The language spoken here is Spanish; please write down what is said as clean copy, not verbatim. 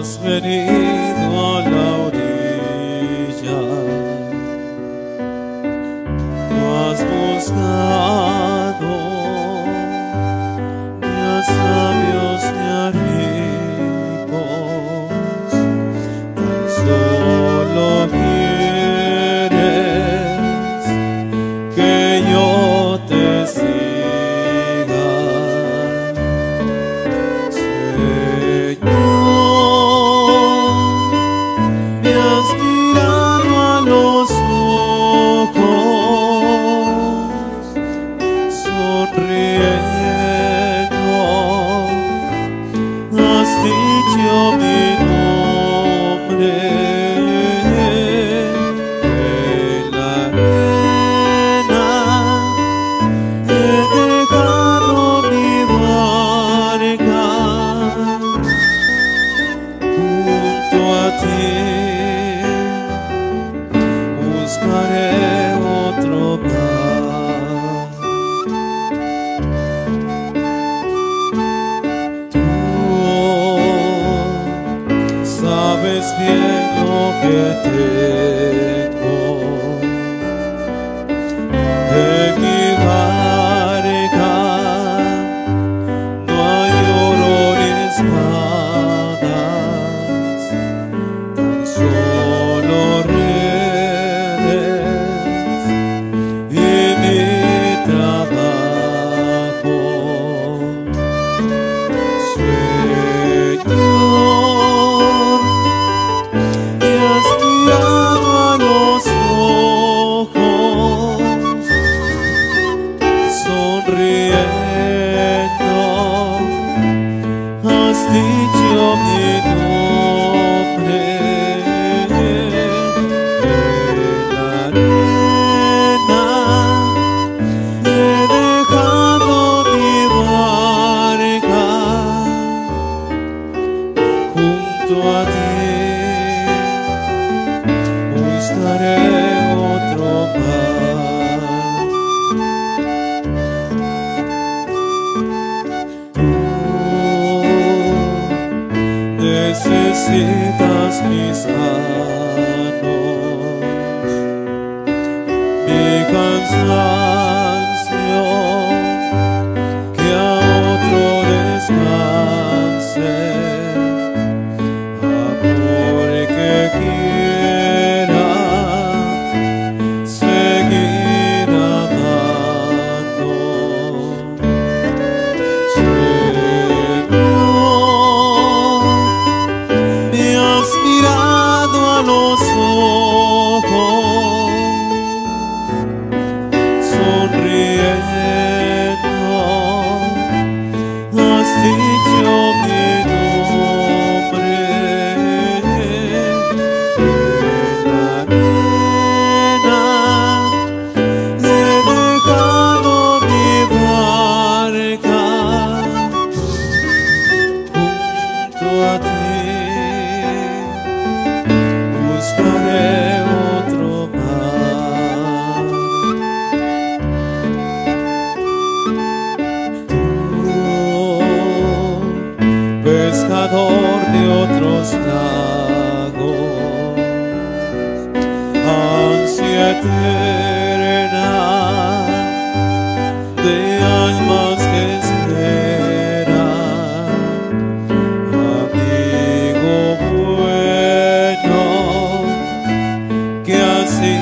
has venido a la orilla, lo has buscado, ni a sabios ni a ricos, tan solo quieres que yo te siga. Me has mirado a los ojos, sonriendo, has dicho mi nombre. En la arena he dejado mi barca, junto a ti buscaré otro mar. Tú sabes bien lo que tengo en mi barca, no hay oro ni espadas, tan solo redes y mi trabajo. Señor, me has mirado a los ojos, sonriendo, has dicho mi nombre. En la arena he dejado mi barca, junto a ti buscaré otro mar. Tú necesitas mis manos, mi cansancio, que a otro descanse, amor que quiera seguir amando. Señor, me has mirado a los ojos, sonriendo, has dicho mi nombre. En la arena he dejado mi barca, junto a ti buscaré otro mar. Tú, pescador de otros lagos, ansia eterna de almas que esperan, amigo bueno, que así